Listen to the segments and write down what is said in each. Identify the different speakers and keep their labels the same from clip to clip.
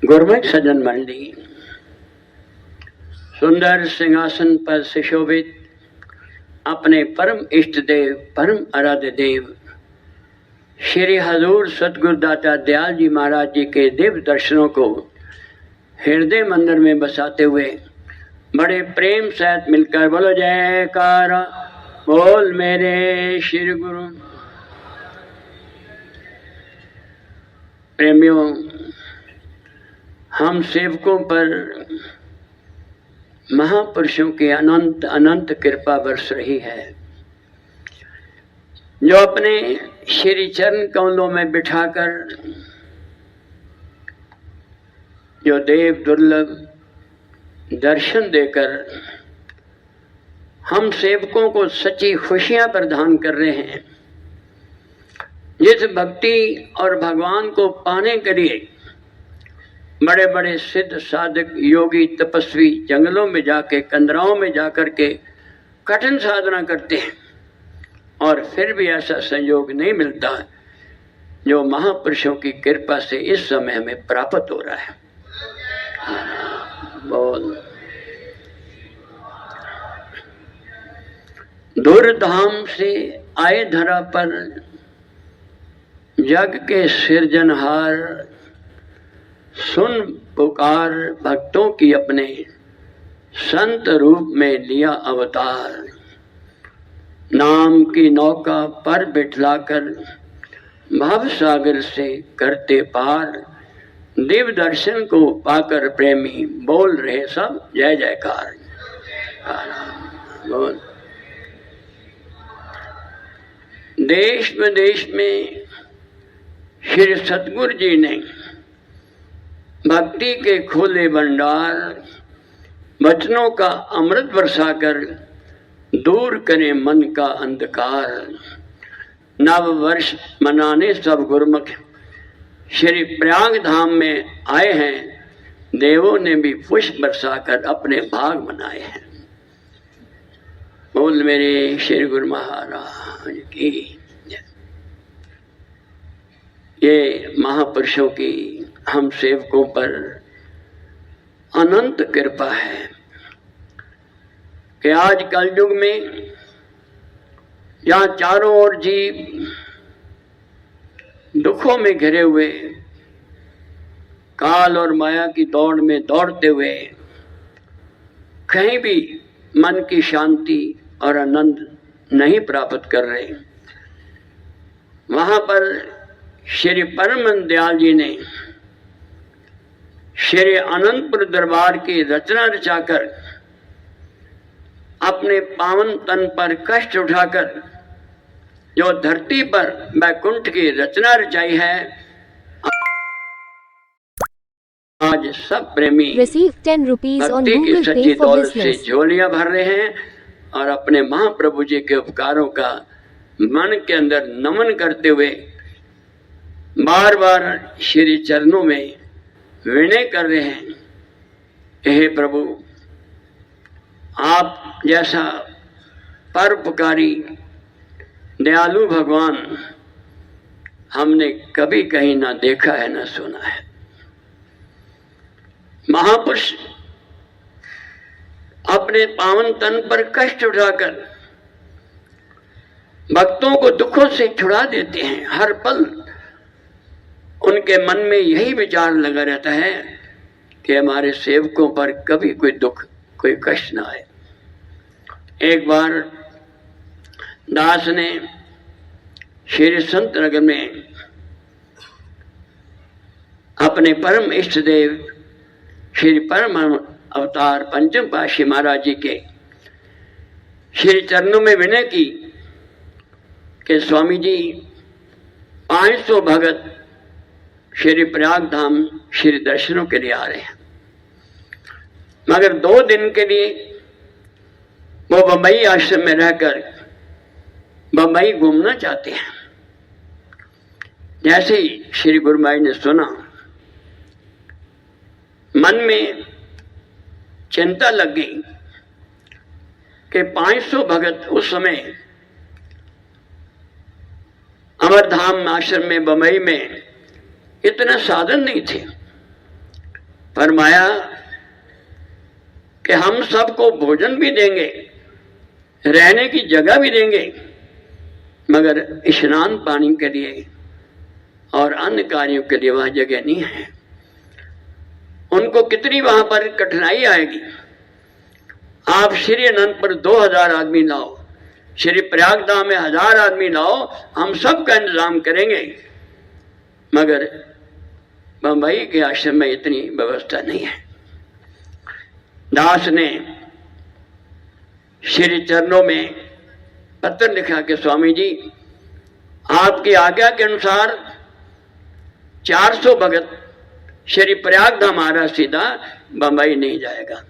Speaker 1: गुरमुख सज्जन मंडली, सुंदर सिंहासन पर सुशोभित अपने परम इष्ट देव, परम आराध्य देव श्री हजूर सतगुरुदाता दयाल जी महाराज जी के देव दर्शनों को हृदय मंदिर में बसाते हुए बड़े प्रेम सहित मिलकर बोलो जयकारा बोल मेरे श्री गुरु। प्रेमियों, हम सेवकों पर महापुरुषों की अनंत अनंत कृपा बरस रही है, जो अपने श्री चरण कमलों में बिठाकर जो देव दुर्लभ दर्शन देकर हम सेवकों को सच्ची खुशियां प्रदान कर रहे हैं। जिस भक्ति और भगवान को पाने के लिए बड़े बड़े सिद्ध साधक योगी तपस्वी जंगलों में जाके कंदराओं में जाकर के कठिन साधना करते हैं और फिर भी ऐसा संयोग नहीं मिलता जो महापुरुषों की कृपा से इस समय हमें प्राप्त हो रहा है। बोल दूर धाम से आए धरा पर जग के सिरजनहार, सुन पुकार भक्तों की अपने संत रूप में लिया अवतार। नाम की नौका पर बिठलाकर भव सागर से करते पार, दिव्य दर्शन को पाकर प्रेमी बोल रहे सब जय जयकार। बोल देश विदेश में श्री सतगुरु जी ने भक्ति के खोले भंडार, वचनों का अमृत बरसाकर दूर करें मन का अंधकार। नव वर्ष मनाने सब गुरुमुख श्री प्रयाग धाम में आए हैं, देवों ने भी पुष्प बरसाकर अपने भाग मनाए हैं। बोल मेरे श्री गुरु महाराज की। ये महापुरुषों की हम सेवकों पर अनंत कृपा है कि आज कलयुग में जहाँ चारों ओर जीव दुखों में घिरे हुए, काल और माया की दौड़ में दौड़ते हुए कहीं भी मन की शांति और आनंद नहीं प्राप्त कर रहे, वहां पर श्री परम दयाल जी ने श्री अनंतपुर दरबार की रचना रचाकर अपने पावन तन पर कष्ट उठाकर जो धरती पर वैकुंठ की रचना रचाई है। आज सब प्रेमी भक्ति की सच्ची दौलत से झोलियां भर रहे हैं और अपने महाप्रभु जी के उपकारों का मन के अंदर नमन करते हुए बार बार श्री चरणों में विनय कर रहे हैं। हे प्रभु, आप जैसा परोपकारी दयालु भगवान हमने कभी कहीं ना देखा है ना सुना है। महापुरुष अपने पावन तन पर कष्ट उठाकर भक्तों को दुखों से छुड़ा देते हैं। हर पल उनके मन में यही विचार लगा रहता है कि हमारे सेवकों पर कभी कोई दुख, कोई कष्ट ना आए। एक बार दास ने श्री संत नगर में अपने परम इष्ट देव श्री परम अवतार पंचम पातशाही महाराज जी के श्री चरणों में विनय की कि स्वामी जी 500 भगत श्री प्रयाग धाम श्री दर्शनों के लिए आ रहे हैं, मगर 2 दिन के लिए वो बंबई आश्रम में रहकर बंबई घूमना चाहते हैं। जैसे ही श्री गुरु महाराज ने सुना, मन में चिंता लग गई कि 500 भगत उस समय अमरधाम आश्रम में बंबई में इतना साधन नहीं थे। फरमाया कि हम सबको भोजन भी देंगे, रहने की जगह भी देंगे, मगर स्नान पानी के लिए और अन्य कार्यों के लिए वहां जगह नहीं है। उनको कितनी वहां पर कठिनाई आएगी। आप श्री अनंतपुर 2000 आदमी लाओ, श्री प्रयागधाम में 1000 आदमी लाओ, हम सब का इंतजाम करेंगे, मगर बंबई के आश्रम में इतनी व्यवस्था नहीं है। दास ने श्री चरणों में पत्र लिखा कि स्वामी जी, आपकी आज्ञा के अनुसार 400 भगत श्री प्रयागधाम आ रहा, सीधा बंबई नहीं जाएगा।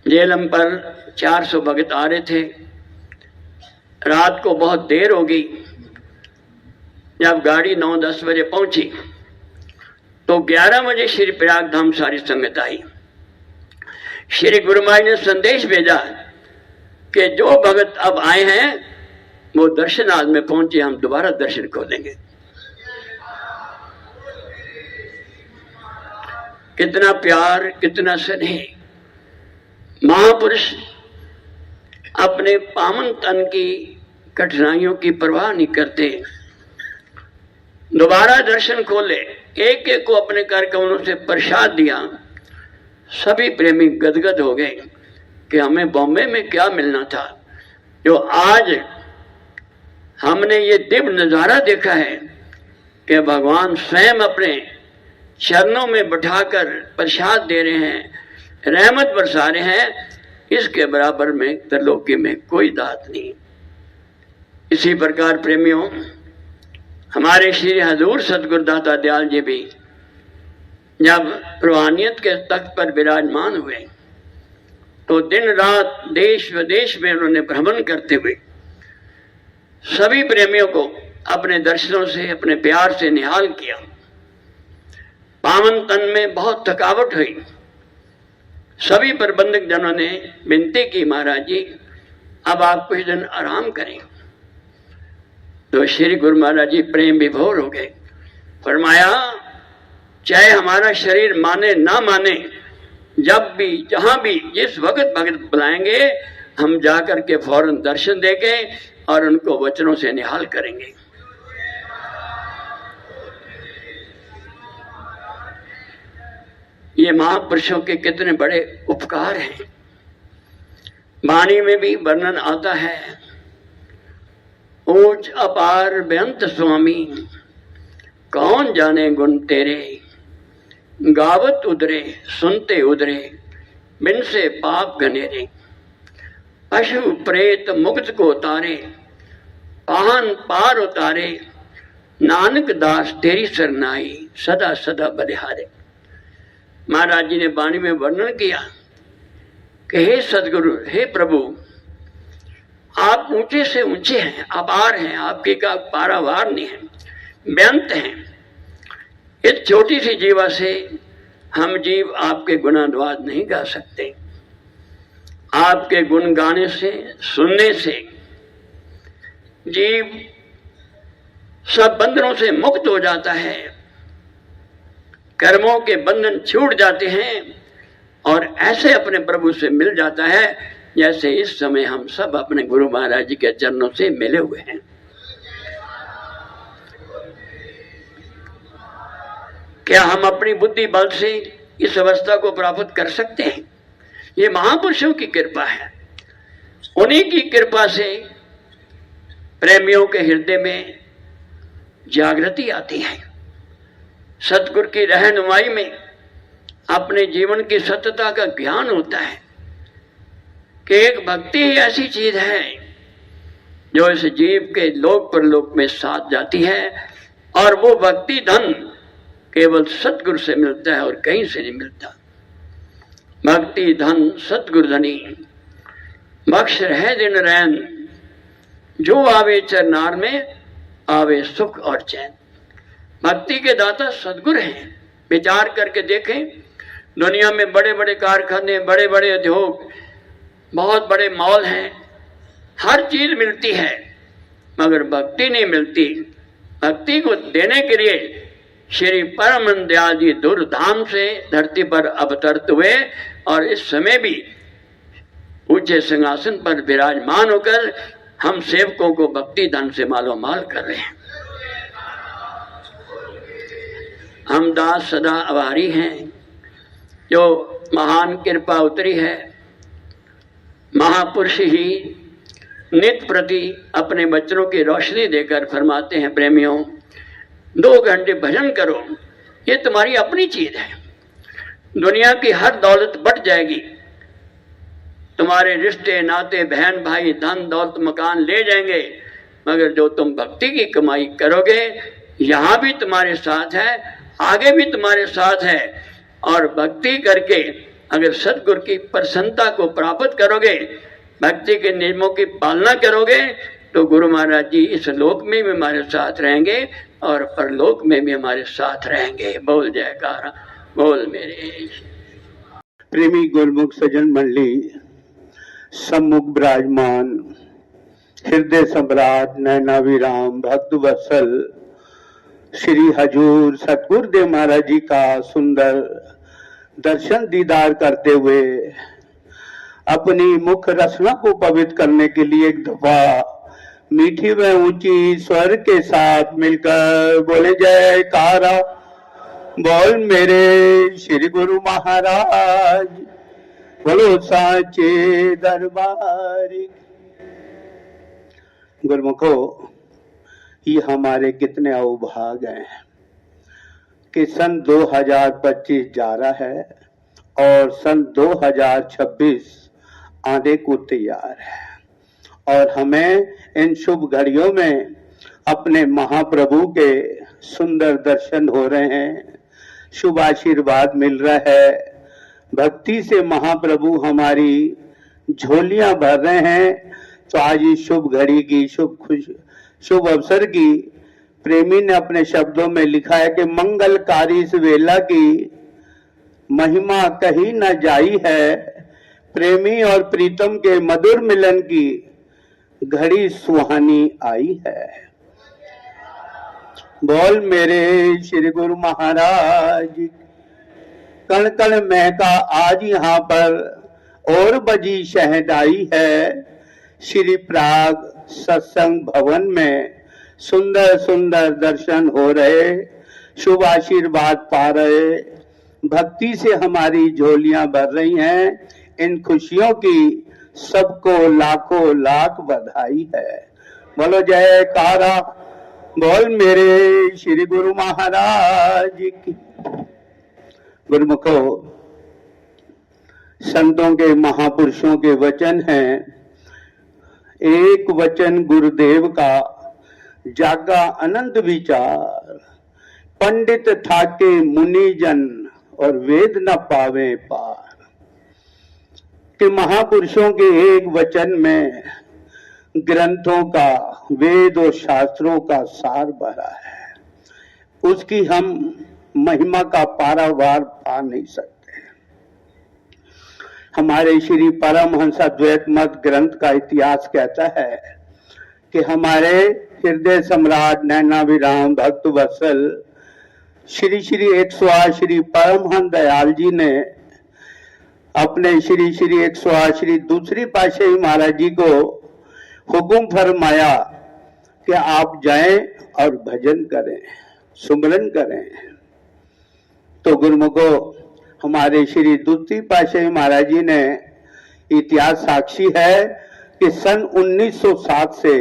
Speaker 1: जेलम पर 400 भगत आ रहे थे। रात को बहुत देर हो गई। जब गाड़ी 9-10 बजे पहुंची तो 11 बजे श्री प्रयागधाम सारी संगत आई। श्री गुरु महाराज ने संदेश भेजा कि जो भगत अब आए हैं वो दर्शनार्थ में पहुंचे, हम दोबारा दर्शन खोलेंगे। कितना प्यार, कितना स्नेह। महापुरुष अपने पावन तन की कठिनाइयों की परवाह नहीं करते, दोबारा दर्शन खोले। एक एक को अपने कार्यक्रमों से प्रसाद दिया। सभी प्रेमी गदगद हो गए कि हमें बॉम्बे में क्या मिलना था, जो आज हमने ये दिव्य नजारा देखा है कि भगवान स्वयं अपने चरणों में बैठाकर प्रसाद दे रहे हैं, रहमत बरसा रहे हैं। इसके बराबर में त्रिलोकी में कोई दात नहीं। इसी प्रकार प्रेमियों, हमारे श्री हजूर सतगुरु दाता दयाल जी भी जब रूहानियत के तख्त पर विराजमान हुए तो दिन रात देश विदेश में उन्होंने भ्रमण करते हुए सभी प्रेमियों को अपने दर्शनों से, अपने प्यार से निहाल किया। पावन तन में बहुत थकावट हुई। सभी प्रबंधक जनों ने विनती की, महाराज जी अब आप कुछ दिन आराम करें। तो श्री गुरु महाराज जी प्रेम विभोर हो गए। फरमाया, चाहे हमारा शरीर माने ना माने, जब भी, जहां भी, जिस वक्त भगत बुलाएंगे हम जाकर के फौरन दर्शन देंगे और उनको वचनों से निहाल करेंगे। ये महापुरुषों के कितने बड़े उपकार हैं। वाणी में भी वर्णन आता है, ऊंच अपार बेअंत स्वामी, कौन जाने गुण तेरे, गावत उदरे सुनते उदरे, बिन से पाप घनेरे, पशु प्रेत मुक्त को उतारे, पाहन पार उतारे, नानक दास तेरी सरनाई, सदा सदा बलिहारे। महाराज जी ने वाणी में वर्णन किया कि हे सदगुरु, हे प्रभु, आप ऊंचे से ऊंचे हैं, अपार हैं, आपके का पारावार नहीं है, बेअंत हैं। इस छोटी सी जीवा से हम जीव आपके गुणानुवाद नहीं गा सकते। आपके गुण गाने से, सुनने से जीव सब बंधनों से मुक्त हो जाता है, कर्मों के बंधन छूट जाते हैं और ऐसे अपने प्रभु से मिल जाता है जैसे इस समय हम सब अपने गुरु महाराज जी के चरणों से मिले हुए हैं। क्या हम अपनी बुद्धि बल से इस अवस्था को प्राप्त कर सकते हैं? ये महापुरुषों की कृपा है। उन्हीं की कृपा से प्रेमियों के हृदय में जागृति आती है। सतगुरु की रहनुमाई में अपने जीवन की सत्यता का ज्ञान होता है कि एक भक्ति ही ऐसी चीज है जो इस जीव के लोक परलोक में साथ जाती है, और वो भक्ति धन केवल सतगुरु से मिलता है और कहीं से नहीं मिलता। भक्ति धन सतगुरु धनी, बख्श रहे दिन रैन, जो आवे चरनार में आवे सुख और चैन। भक्ति के दाता सदगुरु हैं। विचार करके देखें, दुनिया में बड़े बड़े कारखाने, बड़े बड़े उद्योग, बहुत बड़े मॉल हैं, हर चीज मिलती है, मगर भक्ति नहीं मिलती। भक्ति को देने के लिए श्री परम दयाल जी दूर धाम से धरती पर अवतरित हुए और इस समय भी ऊंचे सिंहासन पर विराजमान होकर हम सेवकों को भक्ति धन से मालो माल कर रहे हैं। हम दास सदा आभारी हैं जो महान कृपा उतरी है। महापुरुष ही नित प्रति अपने बच्चों की रोशनी देकर फरमाते हैं, प्रेमियों 2 घंटे भजन करो, ये तुम्हारी अपनी चीज है। दुनिया की हर दौलत बट जाएगी, तुम्हारे रिश्ते नाते बहन भाई धन दौलत मकान ले जाएंगे, मगर जो तुम भक्ति की कमाई करोगे यहाँ भी तुम्हारे साथ है, आगे भी तुम्हारे साथ है। और भक्ति करके अगर सतगुरु की प्रसन्नता को प्राप्त करोगे, भक्ति के नियमों की पालना करोगे, तो गुरु महाराज जी इस लोक में भी हमारे साथ रहेंगे और परलोक में भी हमारे साथ रहेंगे। बोल जयकारा बोल मेरे।
Speaker 2: प्रेमी गुरमुख सज्जन मंडली, सम्मुख विराजमान हृदय सम्राट नैनाभिराम भक्त वत्सल श्री हजूर सतगुरुदेव महाराज जी का सुंदर दर्शन दीदार करते हुए अपनी मुख रचना को पवित्र करने के लिए एक दफा मीठी व ऊंची स्वर के साथ मिलकर बोले जयकारा बोल मेरे श्री गुरु महाराज, बोलो साचे दरबार। गुरुमुखो, ये हमारे कितने अवभाग हैं कि सन 2025 जा रहा है और सन 2026 आने को तैयार है, और हमें इन शुभ घड़ियों में अपने महाप्रभु के सुंदर दर्शन हो रहे हैं, शुभ आशीर्वाद मिल रहा है। भक्ति से महाप्रभु हमारी झोलियां भर रहे हैं। तो आज इस शुभ घड़ी की शुभ अवसर की प्रेमी ने अपने शब्दों में लिखा है कि मंगलकारी इस वेला की महिमा कहीं न जाई है, प्रेमी और प्रीतम के मधुर मिलन की घड़ी सुहानी आई है। बोल मेरे श्री गुरु महाराज, कण कण महका आज यहाँ पर और बजी शहनाई है। श्री प्राग सत्संग भवन में सुंदर सुंदर दर्शन हो रहे, शुभ आशीर्वाद पा रहे, भक्ति से हमारी झोलियां भर रही हैं। इन खुशियों की सबको लाखों लाख बधाई है। बोलो जयकारा बोल मेरे श्री गुरु महाराज की। गुरुमुखो, संतों के महापुरुषों के वचन हैं, एक वचन गुरुदेव का जागा अनंत विचार, पंडित ठाके मुनि जन और वेद न पावे पार। कि महापुरुषों के एक वचन में ग्रंथों का, वेद और शास्त्रों का सार भरा है, उसकी हम महिमा का पारावार पा नहीं सकते। हमारे श्री परमहंस अद्वैत मत ग्रंथ का इतिहास कहता है कि हमारे हृदय सम्राट नैनाभिराम भक्त वत्सल श्री श्री 108 श्री परमहंस दयाल जी ने अपने श्री श्री 108 श्री दूसरी पातशाही महाराज जी को हुक्म फरमाया कि आप जाएं और भजन करें, सुमरन करें। तो गुरुमुखो, हमारे श्री दूसरी पातशाही महाराज जी ने, इतिहास साक्षी है कि सन 1907 से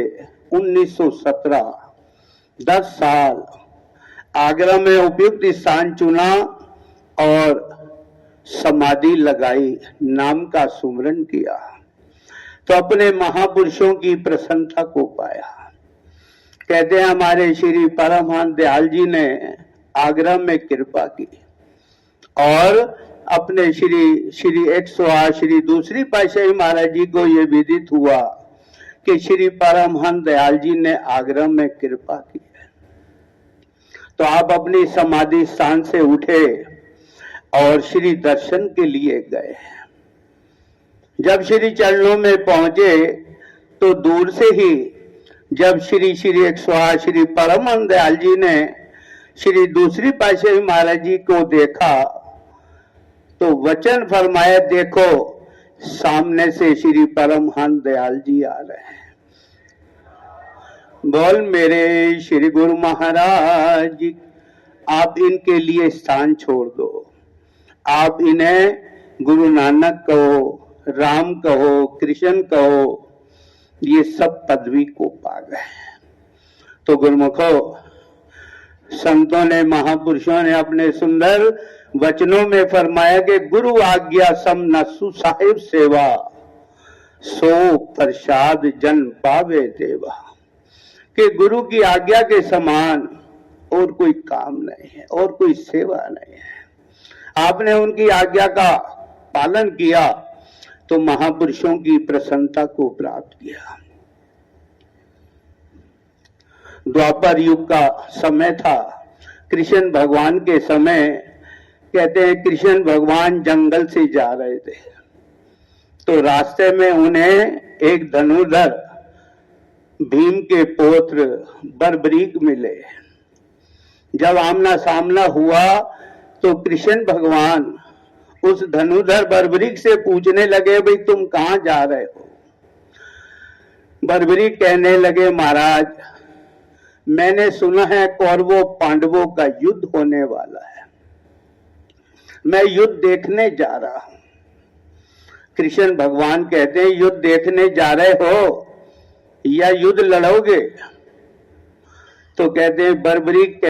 Speaker 2: 1917 10 साल आगरा में उपयुक्त स्थान चुना और समाधि लगाई, नाम का सुमरन किया, तो अपने महापुरुषों की प्रसन्नता को पाया। कहते हैं हमारे श्री परमहंस दयाल जी ने आगरा में कृपा की और अपने श्री 108 श्री दूसरी पातशाही महाराज जी को यह विदित हुआ कि श्री परमहंस दयाल जी ने आगरा में कृपा की है। तो आप अपनी समाधि स्थान से उठे और श्री दर्शन के लिए गए। जब श्री चरणों में पहुंचे तो दूर से ही जब श्री श्री 108 श्री परमहंस दयाल जी ने श्री दूसरी पातशाही महाराज जी को देखा तो वचन फरमाया, देखो सामने से श्री परमहंस दयाल जी आ रहे हैं। बोल मेरे श्री गुरु महाराज जी, आप इनके लिए स्थान छोड़ दो, आप इन्हें गुरु नानक कहो, राम कहो, कृष्ण कहो, ये सब पदवी को पा गए। तो गुरुमुखो, संतों ने, महापुरुषों ने अपने सुंदर वचनों में फरमाया कि गुरु आज्ञा सम न साहिब सेवा, सो प्रसाद जन पावे देवा। कि गुरु की आज्ञा के समान और कोई काम नहीं है और कोई सेवा नहीं है। आपने उनकी आज्ञा का पालन किया तो महापुरुषों की प्रसन्नता को प्राप्त किया। द्वापर युग का समय था, कृष्ण भगवान के समय। कहते हैं कृष्ण भगवान जंगल से जा रहे थे तो रास्ते में उन्हें एक धनुर्धर भीम के पौत्र बर्बरीक मिले। जब आमना सामना हुआ तो कृष्ण भगवान उस धनुर्धर बर्बरीक से पूछने लगे, भाई तुम कहां जा रहे हो? बर्बरीक कहने लगे, महाराज मैंने सुना है कौरवों पांडवों का युद्ध होने वाला है, मैं युद्ध देखने जा रहा हूं। कृष्ण भगवान कहते हैं, युद्ध देखने जा रहे हो या युद्ध लड़ोगे? तो कहते हैं बर्बरीक,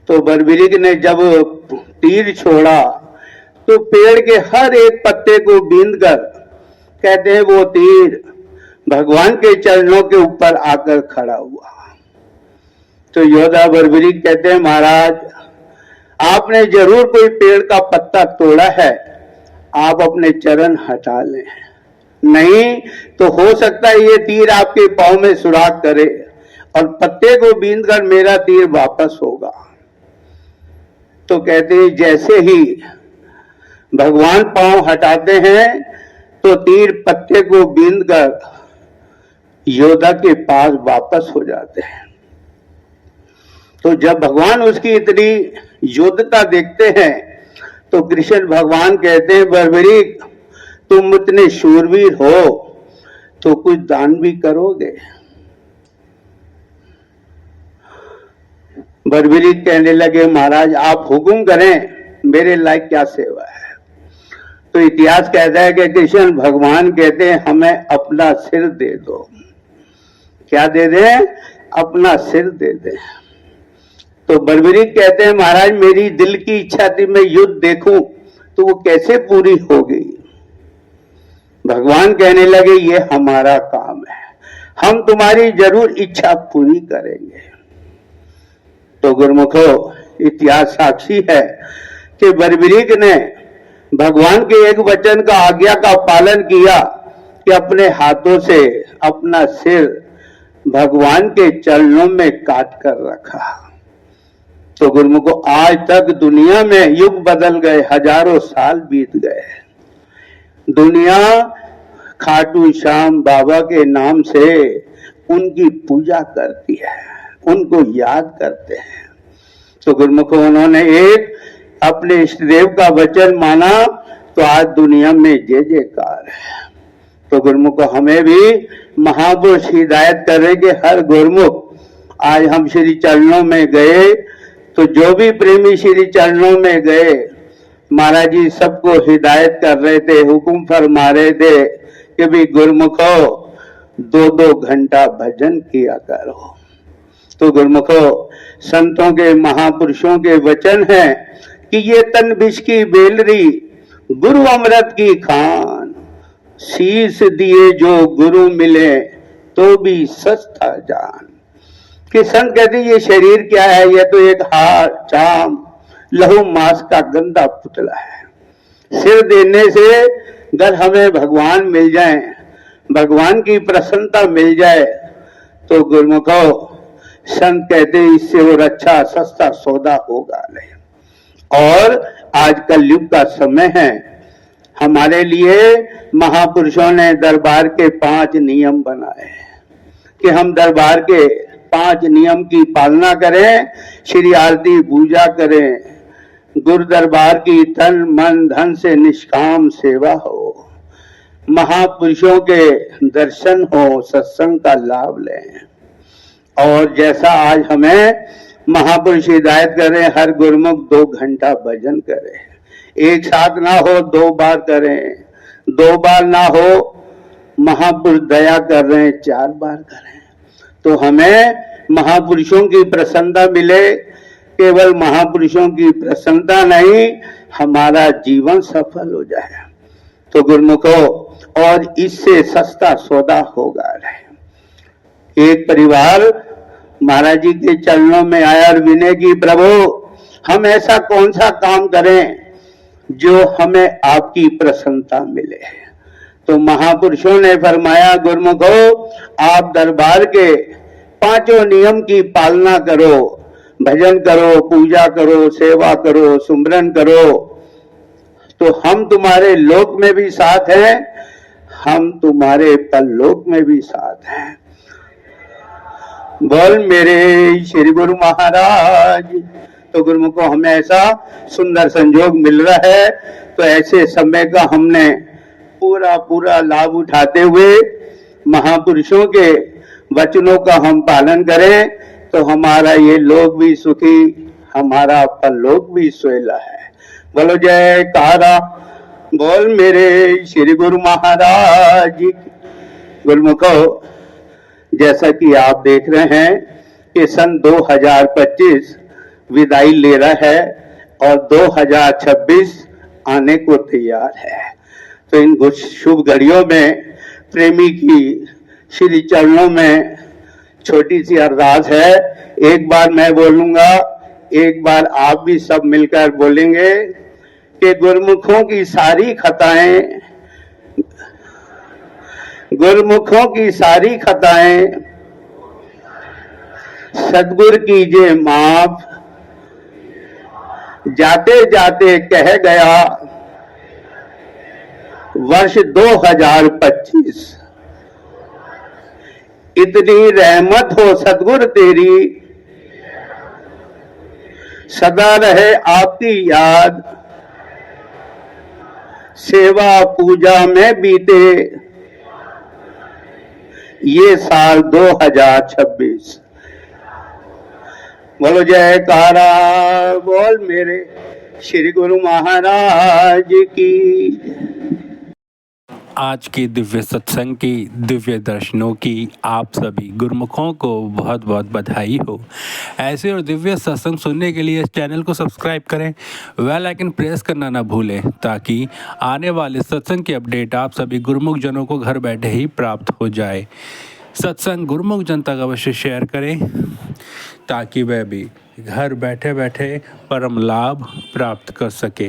Speaker 2: तो बर्बरीक ने जब तीर छोड़ा तो पेड़ के हर एक पत्ते को बींधकर, कहते हैं वो तीर भगवान के चरणों के ऊपर आकर खड़ा हुआ। तो योद्धा बर्बरीक कहते हैं, महाराज आपने जरूर कोई पेड़ का पत्ता तोड़ा है, आप अपने चरण हटा लें, नहीं तो हो सकता है ये तीर आपके पांव में सुराख करे और पत्ते को बींधकर मेरा तीर वापस होगा। तो कहते हैं जैसे ही भगवान पांव हटाते हैं तो तीर पत्ते को बींधकर योद्धा के पास वापस हो जाते हैं। तो जब भगवान उसकी इतनी योद्धता देखते हैं तो कृष्ण भगवान कहते हैं, बर्बरीक तुम इतने शूरवीर हो तो कुछ दान भी करोगे? बर्बरीक कहने लगे, महाराज आप हुक्म करें, मेरे लायक क्या सेवा है? तो इतिहास कहता है कि कृष्ण भगवान कहते हैं, हमें अपना सिर दे दो। क्या दे दें? अपना सिर दे दें। तो बर्बरीक कहते हैं, महाराज मेरी दिल की इच्छा थी मैं युद्ध देखूं, तो वो कैसे पूरी होगी? भगवान कहने लगे, ये हमारा काम है, हम तुम्हारी जरूर इच्छा पूरी करेंगे। तो गुरुमुखो, इतिहास साक्षी है कि बर्बरीक ने भगवान के एक वचन का, आज्ञा का पालन किया कि अपने हाथों से अपना सिर भगवान के चरणों में काट कर रखा। तो गुरुमुखो, आज तक दुनिया में युग बदल गए, हजारों साल बीत गए, दुनिया खाटू श्याम बाबा के नाम से उनकी पूजा करती है, उनको याद करते हैं। तो गुरुमुखो, उन्होंने एक अपने इष्ट देव का वचन माना तो आज दुनिया में जय जयकार है। तो गुरुमुखो, हमें भी महापुरुष हिदायत कर रहे कि हर गुरुमुख, आज हम श्री चरणों में गए तो जो भी प्रेमी श्री चरणों में गए, महाराज जी सबको हिदायत कर रहे थे, हुक्म फरमा रहे थे कि भी गुरुमुखो 2-2 घंटा भजन किया करो। तो गुरुमुखो, संतों के, महापुरुषों के वचन है कि ये तन विष की बेलरी, गुरु अमृत की खान, शीश दिए जो गुरु मिले तो भी सस्ता जान। कि संत कहते ये शरीर क्या है? ये तो एक हार चाम लहू मांस का गंदा पुतला है। सिर देने से अगर हमें भगवान मिल जाए, भगवान की प्रसन्नता मिल जाए, तो गुरुमुखो संत कहते इससे और अच्छा सस्ता सौदा होगा नहीं। और आज कल युग का समय है, हमारे लिए महापुरुषों ने दरबार के 5 नियम बनाए कि हम दरबार के 5 नियम की पालना करें, श्री आरती पूजा करें, गुरु दरबार की तन मन धन से निष्काम सेवा हो, महापुरुषों के दर्शन हो, सत्संग का लाभ लें। और जैसा आज हमें महापुरुष हिदायत करें, हर गुरुमुख 2 घंटा भजन करें, एक साथ ना हो 2 बार करें, 2 बार ना हो महापुरुष दया कर रहे हैं 4 बार करें, तो हमें महापुरुषों की प्रसन्नता मिले। केवल महापुरुषों की प्रसन्नता नहीं, हमारा जीवन सफल हो जाए। तो गुरुमुखों, और इससे सस्ता सौदा होगा रहे। एक परिवार महाराज जी के चरणों में आया और विनय की, प्रभु हम ऐसा कौन सा काम करें जो हमें आपकी प्रसन्नता मिले। तो महापुरुषों ने फरमाया, गुरुमुखो आप दरबार के 5 नियम की पालना करो, भजन करो, पूजा करो, सेवा करो, सुमरन करो, तो हम तुम्हारे लोक में भी साथ हैं, हम तुम्हारे परलोक में भी साथ हैं। बोल मेरे श्री गुरु महाराज। तो गुरुमुखो हमें ऐसा सुंदर संजोग मिल रहा है, तो ऐसे समय का हमने पूरा लाभ उठाते हुए महापुरुषों के वचनों का हम पालन करें, तो हमारा ये लोक भी सुखी, हमारा परलोक भी सुहेला है। बोलो जय कारा। बोल मेरे श्री गुरु महाराज। गुरुमुखो, जैसा कि आप देख रहे हैं कि सन 2025 विदाई ले रहा है और 2026 आने को तैयार है। तो इन शुभ घड़ियों में प्रेमी की श्री चरणों में छोटी सी अरदास है। एक बार मैं बोलूंगा, एक बार आप भी सब मिलकर बोलेंगे कि गुरुमुखों की सारी खताएं, गुरुमुखों की सारी खताएं सदगुरु कीजिए माफ, जाते जाते कह गया वर्ष 2025, इतनी रहमत हो सदगुरु तेरी, सदा रहे आपकी याद, सेवा पूजा में बीते ये साल 2026। बोलो जयकारा। बोल मेरे श्री गुरु महाराज की।
Speaker 3: आज की दिव्य सत्संग की, दिव्य दर्शनों की आप सभी गुरुमुखों को बहुत बहुत बधाई हो। ऐसे और दिव्य सत्संग सुनने के लिए इस चैनल को सब्सक्राइब करें, बेल आइकन प्रेस करना ना भूलें, ताकि आने वाले सत्संग की अपडेट आप सभी गुरुमुख जनों को घर बैठे ही प्राप्त हो जाए। सत्संग गुरुमुख जन तक अवश्य शेयर करें, ताकि वह भी घर बैठे बैठे परम लाभ प्राप्त कर सके।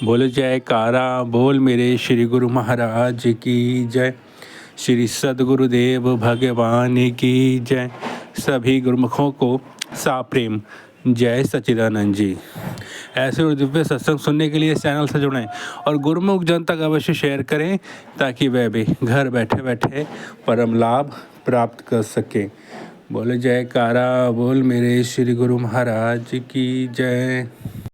Speaker 3: बोलो जयकारा। बोल मेरे श्री गुरु महाराज की जय। श्री सद्गुरुदेव भगवान की जय। सभी गुरुमुखों को साप्रेम जय सच्चिदानंद जी। ऐसे और दिव्य सत्संग सुनने के लिए इस चैनल से जुड़ें और गुरुमुख जन तक अवश्य शेयर करें, ताकि वह भी घर बैठे बैठे परम लाभ प्राप्त कर सके। बोले जयकारा। बोल मेरे श्री गुरु महाराज की जय।